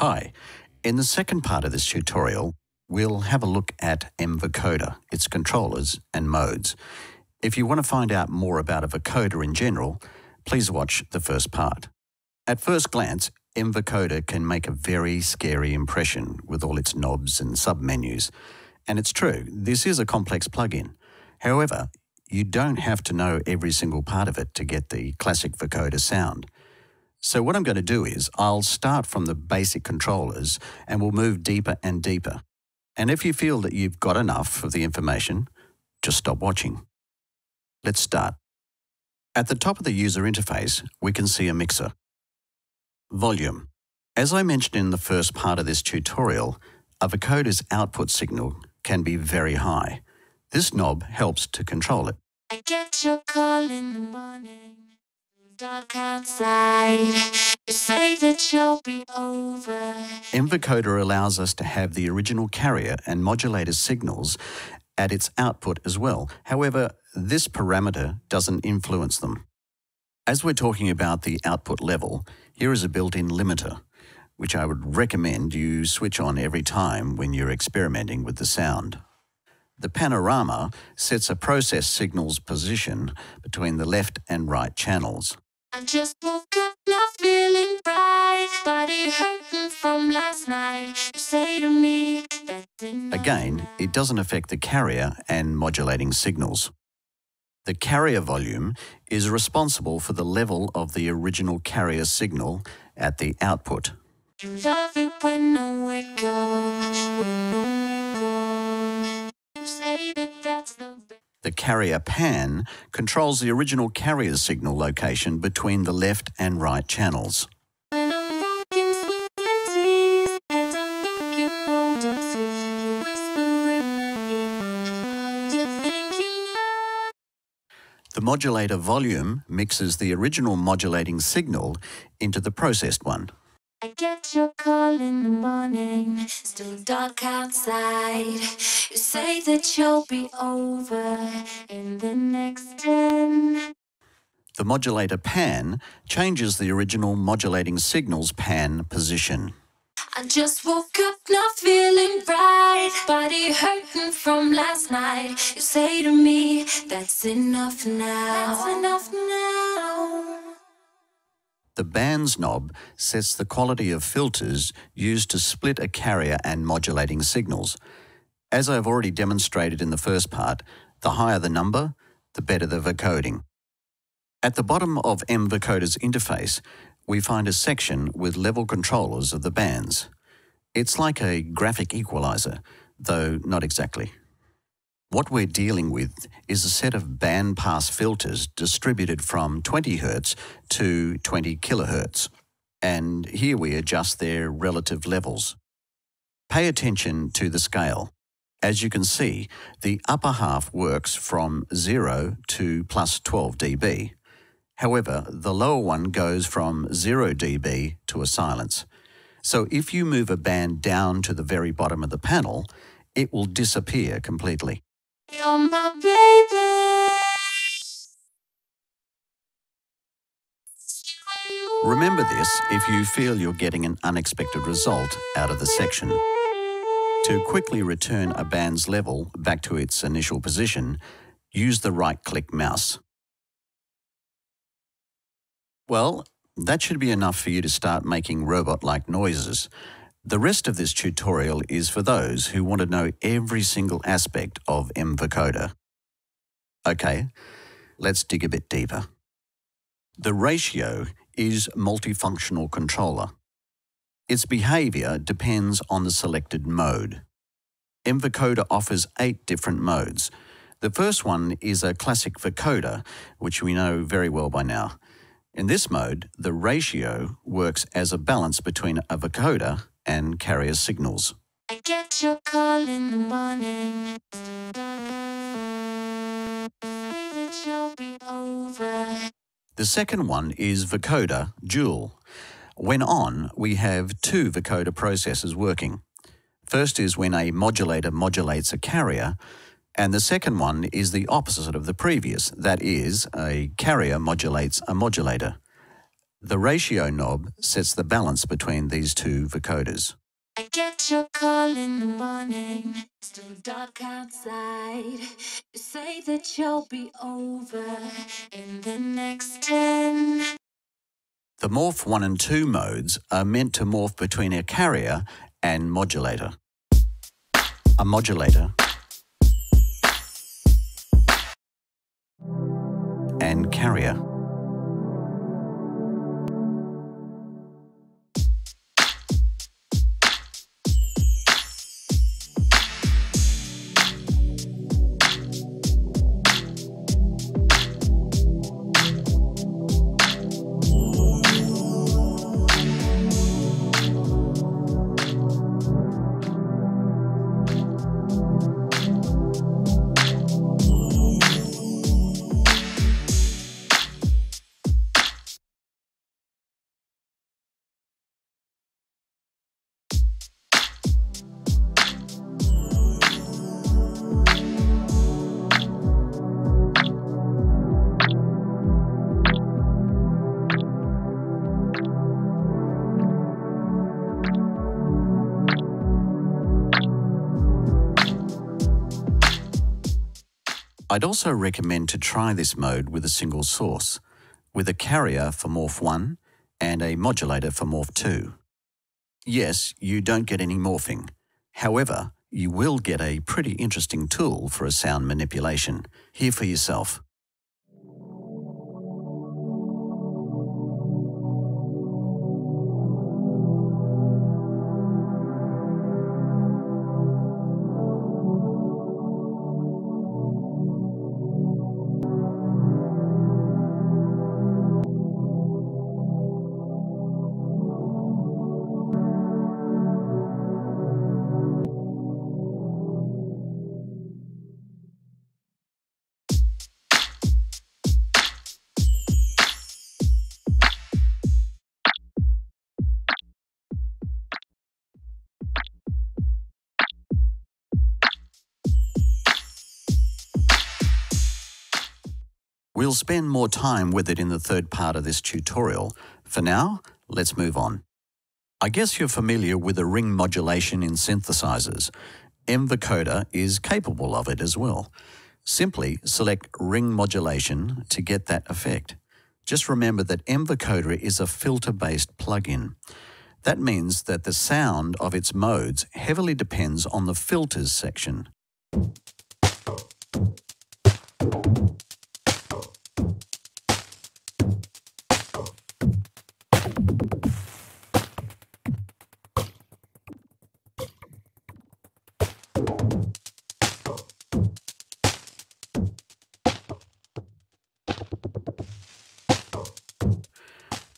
Hi, in the second part of this tutorial, we'll have a look at MVocoder, its controllers and modes. If you want to find out more about a vocoder in general, please watch the first part. At first glance, MVocoder can make a very scary impression with all its knobs and submenus. And it's true, this is a complex plugin. However, you don't have to know every single part of it to get the classic vocoder sound. So what I'm going to do is I'll start from the basic controllers and we'll move deeper and deeper. And if you feel that you've got enough of the information, just stop watching. Let's start. At the top of the user interface, we can see a mixer. Volume. As I mentioned in the first part of this tutorial, a vocoder's output signal can be very high. This knob helps to control it. I get your call in the morning. Dark outside, you say that you'll be over. MVocoder allows us to have the original carrier and modulator signals at its output as well. However, this parameter doesn't influence them. As we're talking about the output level, here is a built-in limiter, which I would recommend you switch on every time when you're experimenting with the sound. The Panorama sets a process signal's position between the left and right channels. I just woke up not feeling bright, body hurting from last night. You say to me that Again, it doesn't affect the carrier and modulating signals. The carrier volume is responsible for the level of the original carrier signal at the output. You love it when nowhere goes. You say that that's the best. The carrier pan controls the original carrier signal location between the left and right channels. When I'm walking through the trees, and I'm looking older to you, whispering my ear, you're thinking of. The modulator volume mixes the original modulating signal into the processed one. I get your call in the morning, still dark outside. You say that you'll be over in the next 10. The modulator pan changes the original modulating signal's pan position. I just woke up not feeling right, body hurting from last night. You say to me, that's enough now. That's enough now. The bands knob sets the quality of filters used to split a carrier and modulating signals. As I've already demonstrated in the first part, the higher the number, the better the vocoding. At the bottom of MVocoder's interface, we find a section with level controllers of the bands. It's like a graphic equalizer, though not exactly. What we're dealing with is a set of bandpass filters distributed from 20 Hz to 20 kHz, and here we adjust their relative levels. Pay attention to the scale. As you can see, the upper half works from 0 to plus 12 dB. However, the lower one goes from 0 dB to a silence. So if you move a band down to the very bottom of the panel, it will disappear completely. You're my baby. Remember this if you feel you're getting an unexpected result out of the section. To quickly return a band's level back to its initial position, use the right-click mouse. Well, that should be enough for you to start making robot-like noises. The rest of this tutorial is for those who want to know every single aspect of MVocoder. Okay, let's dig a bit deeper. The ratio is multifunctional controller. Its behavior depends on the selected mode. MVocoder offers 8 different modes. The first one is a classic vocoder, which we know very well by now. In this mode, the ratio works as a balance between a vocoder and carrier signals. I get your call in the morning. That you'll be over. The second one is vocoder dual. When on, we have 2 vocoder processors working. First is when a modulator modulates a carrier, and the second one is the opposite of the previous. That is, a carrier modulates a modulator. The ratio knob sets the balance between these two vocoders. I get your call in the morning, still dark outside. You say that you'll be over in the next 10. The morph 1 and 2 modes are meant to morph between a carrier and modulator. A modulator and carrier. I'd also recommend to try this mode with a single source, with a carrier for morph 1 and a modulator for morph 2. Yes, you don't get any morphing. However, you will get a pretty interesting tool for a sound manipulation. Hear for yourself. We'll spend more time with it in the third part of this tutorial. For now, let's move on. I guess you're familiar with the ring modulation in synthesizers. MVocoder is capable of it as well. Simply select ring modulation to get that effect. Just remember that MVocoder is a filter-based plugin. That means that the sound of its modes heavily depends on the filters section.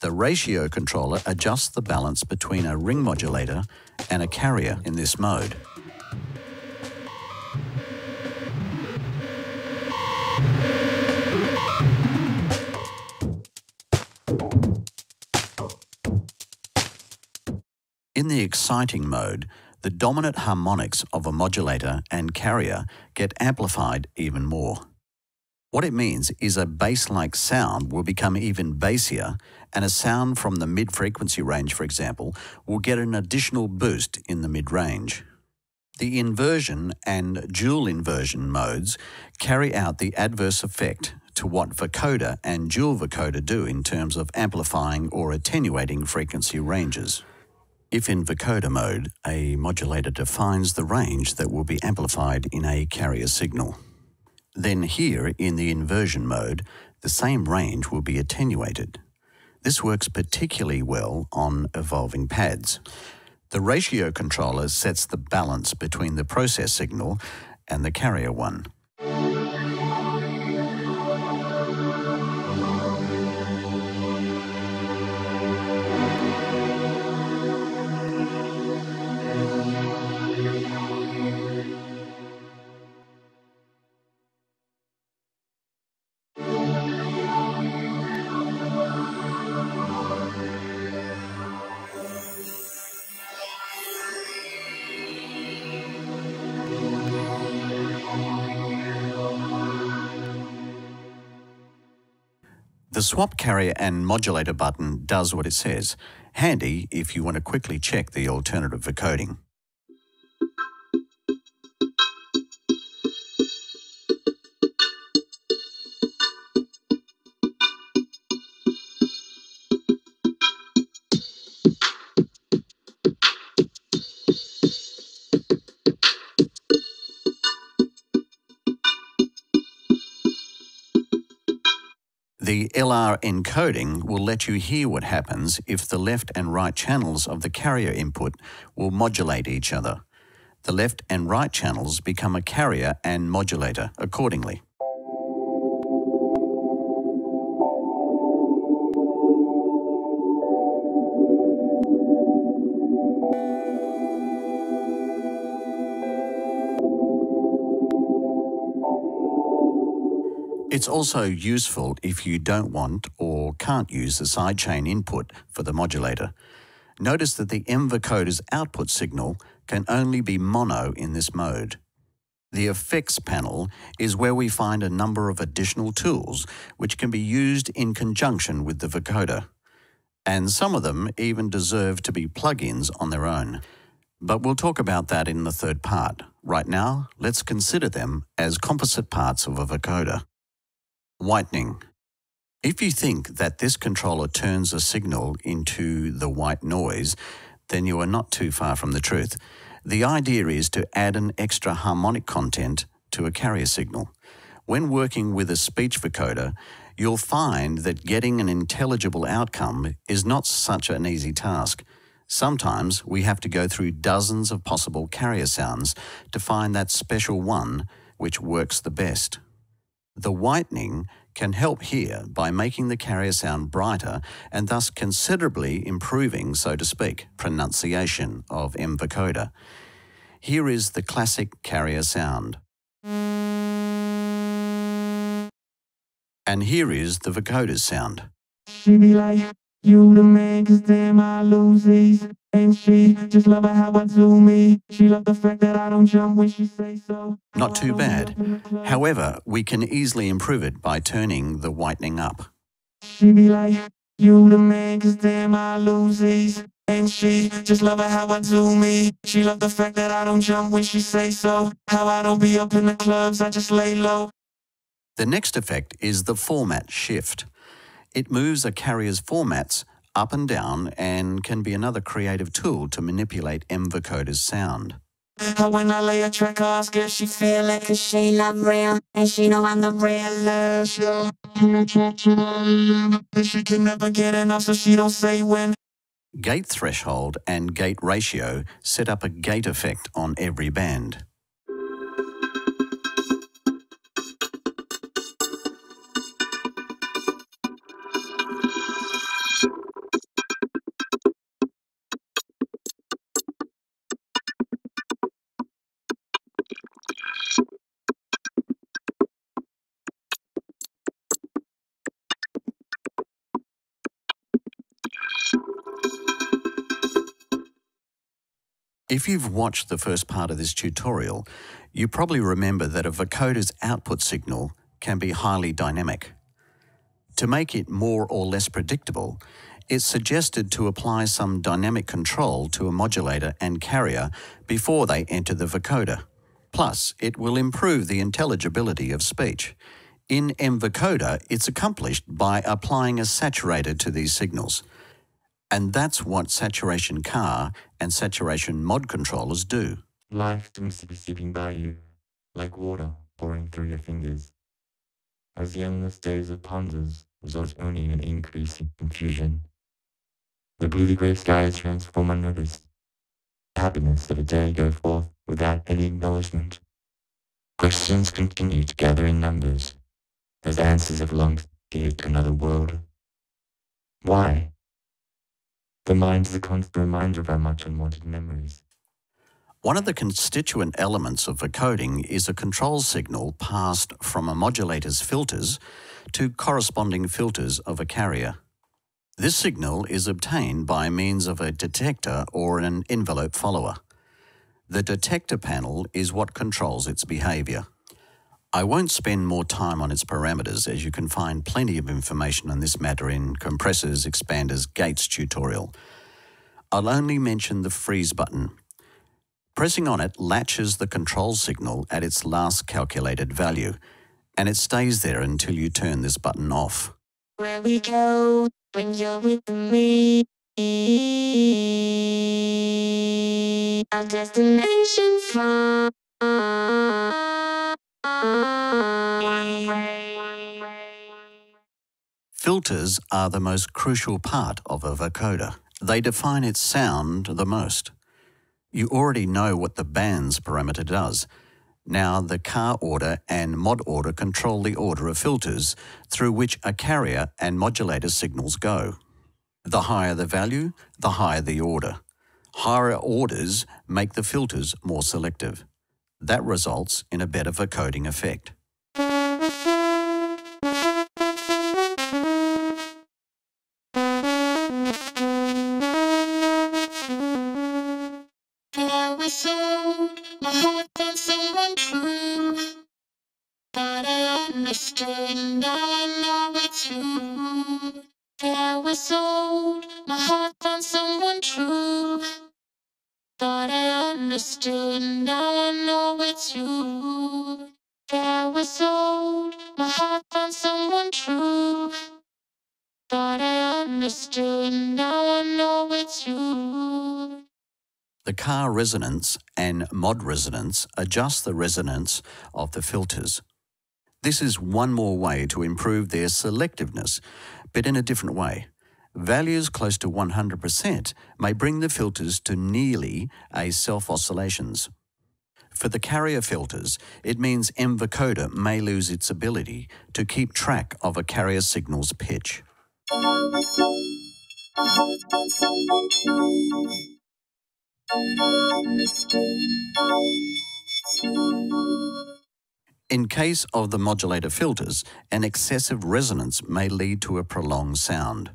The ratio controller adjusts the balance between a ring modulator and a carrier in this mode. In the exciting mode, the dominant harmonics of a modulator and carrier get amplified even more. What it means is a bass-like sound will become even bassier, and a sound from the mid-frequency range, for example, will get an additional boost in the mid-range. The inversion and dual inversion modes carry out the adverse effect to what vocoder and dual vocoder do in terms of amplifying or attenuating frequency ranges. If in vocoder mode, a modulator defines the range that will be amplified in a carrier signal. Then here, in the inversion mode, the same range will be attenuated. This works particularly well on evolving pads. The ratio controller sets the balance between the process signal and the carrier one. The swap carrier and modulator button does what it says. Handy if you want to quickly check the alternative vocoding. The LR encoding will let you hear what happens if the left and right channels of the carrier input will modulate each other. The left and right channels become a carrier and modulator accordingly. It's also useful if you don't want or can't use a sidechain input for the modulator. Notice that the MVocoder's output signal can only be mono in this mode. The effects panel is where we find a number of additional tools which can be used in conjunction with the vocoder. And some of them even deserve to be plugins on their own. But we'll talk about that in the third part. Right now, let's consider them as composite parts of a vocoder. Whitening. If you think that this controller turns a signal into the white noise, then you are not too far from the truth. The idea is to add an extra harmonic content to a carrier signal. When working with a speech vocoder, you'll find that getting an intelligible outcome is not such an easy task. Sometimes we have to go through dozens of possible carrier sounds to find that special one which works the best. The whitening can help here by making the carrier sound brighter and thus considerably improving, so to speak, pronunciation of MVocoder. Here is the classic carrier sound. And here is the vocoder's sound. She be like, you the man, 'cause damn I lose these. And she just love it how I do me. She love the fact that I don't jump when she say so. Not too bad. However, we can easily improve it by turning the whitening up. She be like, you the man, 'cause damn I lose these. And she just love it how I do me. She love the fact that I don't jump when she say so. How I don't be up in the clubs, I just lay low. The next effect is the format shift. It moves a carrier's formats up and down and can be another creative tool to manipulate MVocoder's sound. When I lay a track off, girl, she feel it 'cause she love real. And she know I'm the realest, yeah. I talk to her, and she can never get enough, so she don't say when. Gate threshold and gate ratio set up a gate effect on every band. If you've watched the first part of this tutorial, you probably remember that a vocoder's output signal can be highly dynamic. To make it more or less predictable, it's suggested to apply some dynamic control to a modulator and carrier before they enter the vocoder. Plus, it will improve the intelligibility of speech. In MVocoder, it's accomplished by applying a saturator to these signals. And that's what saturation car and saturation mod controllers do. Life seems to be slipping by you, like water pouring through your fingers. As the endless days of ponders result only in an increase in confusion. The blue grey skies transform unnoticed. The happiness of a day go forth without any acknowledgement. Questions continue to gather in numbers, as answers have long disappeared to another world. Why? The mind is a constant reminder of our much unwanted memories. One of the constituent elements of vocoding is a control signal passed from a modulator's filters to corresponding filters of a carrier. This signal is obtained by means of a detector or an envelope follower. The detector panel is what controls its behavior. I won't spend more time on its parameters, as you can find plenty of information on this matter in Compressors, Expanders, Gates tutorial. I'll only mention the freeze button. Pressing on it latches the control signal at its last calculated value, and it stays there until you turn this button off. Where we go when you're with me. Our destination from. Filters are the most crucial part of a vocoder. They define its sound the most. You already know what the bands parameter does. Now the car order and mod order control the order of filters through which a carrier and modulator signals go. The higher the value, the higher the order. Higher orders make the filters more selective. That results in a better vocoding effect. I was sold my heart on someone true, but I understood, now I know it's you. I was sold my heart on someone true, but I understood, now I know it's you. I was sold my heart on someone true, but I understood, now I know it's you. The car resonance and mod resonance adjust the resonance of the filters. This is one more way to improve their selectiveness, but in a different way. Values close to 100% may bring the filters to nearly a self-oscillations. For the carrier filters, it means MVocoder may lose its ability to keep track of a carrier signal's pitch. In case of the modulator filters, an excessive resonance may lead to a prolonged sound.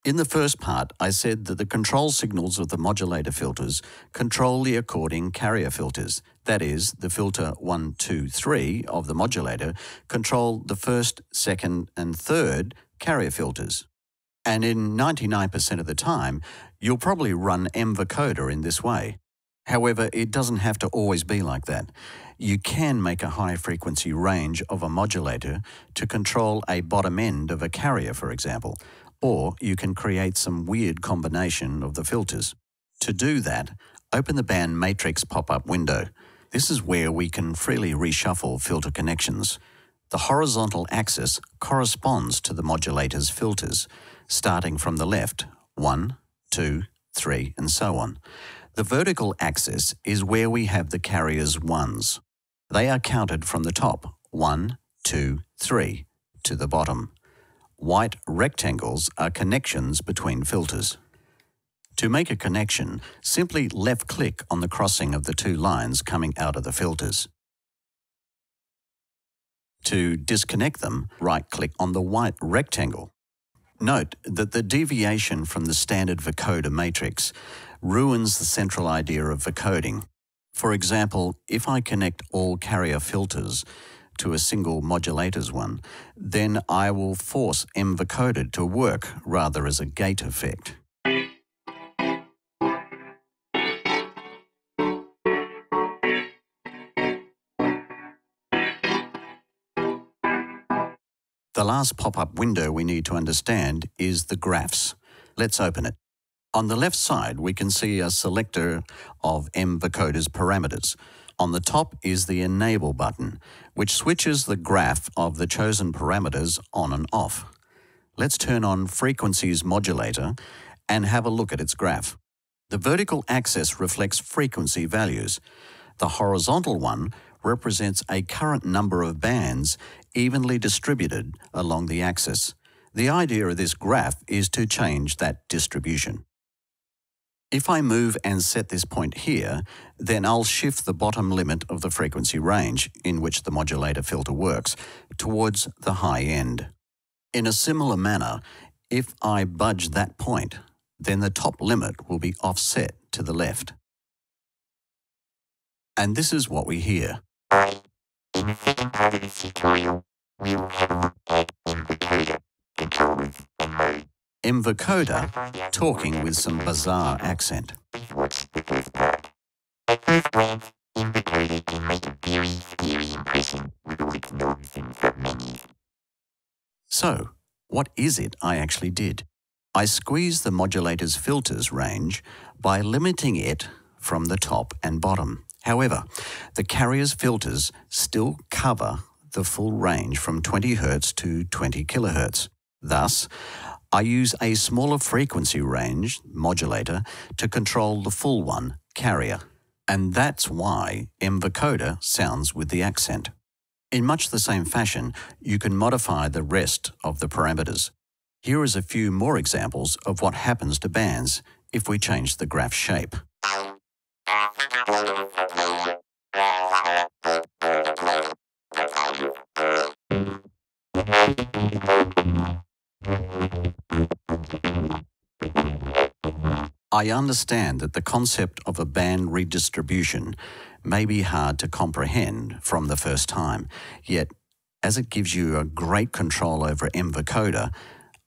In the first part, I said that the control signals of the modulator filters control the according carrier filters. That is, the filter 1, 2, 3 of the modulator control the first, second and third carrier filters. And in 99% of the time, you'll probably run MVocoder in this way. However, it doesn't have to always be like that. You can make a high frequency range of a modulator to control a bottom end of a carrier, for example, or you can create some weird combination of the filters. To do that, open the band matrix pop-up window. This is where we can freely reshuffle filter connections. The horizontal axis corresponds to the modulator's filters, starting from the left, 1, 2, 3, and so on. The vertical axis is where we have the carrier's ones. They are counted from the top, 1, 2, 3, to the bottom. White rectangles are connections between filters. To make a connection, simply left-click on the crossing of the two lines coming out of the filters. To disconnect them, right-click on the white rectangle. Note that the deviation from the standard vocoder matrix ruins the central idea of vocoding. For example, if I connect all carrier filters to a single modulator's one, then I will force MVocoder to work rather as a gate effect. The last pop-up window we need to understand is the graphs. Let's open it. On the left side, we can see a selector of MVocoder's parameters. On the top is the Enable button, which switches the graph of the chosen parameters on and off. Let's turn on Frequencies Modulator and have a look at its graph. The vertical axis reflects frequency values. The horizontal one represents a current number of bands evenly distributed along the axis. The idea of this graph is to change that distribution. If I move and set this point here, then I'll shift the bottom limit of the frequency range in which the modulator filter works towards the high end. In a similar manner, If I budge that point, then the top limit will be offset to the left. And this is what we hear. In the second part of this tutorial, we will have a look at MVocoder, controllers and mode. MVocoder, talking with some bizarre accent. Please watch the first part. At first glance, MVocoder can make a very scary impression with all its knobs and sub-menus. So, what is it I actually did? I squeezed the modulator's filters range by limiting it from the top and bottom. However, the carrier's filters still cover the full range from 20 Hz to 20 kHz. Thus, I use a smaller frequency range, modulator, to control the full one, carrier. And that's why MVocoder sounds with the accent. In much the same fashion, you can modify the rest of the parameters. Here is a few more examples of what happens to bands if we change the graph shape. I understand that the concept of a band redistribution may be hard to comprehend from the first time, yet as it gives you a great control over MVocoder,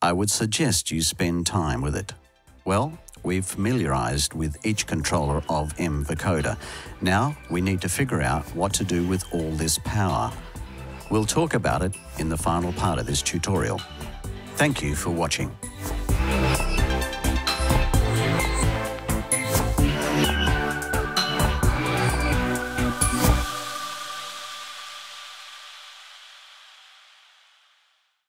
I would suggest you spend time with it. Well, we've familiarized with each controller of MVocoder. Now we need to figure out what to do with all this power. We'll talk about it in the final part of this tutorial. Thank you for watching.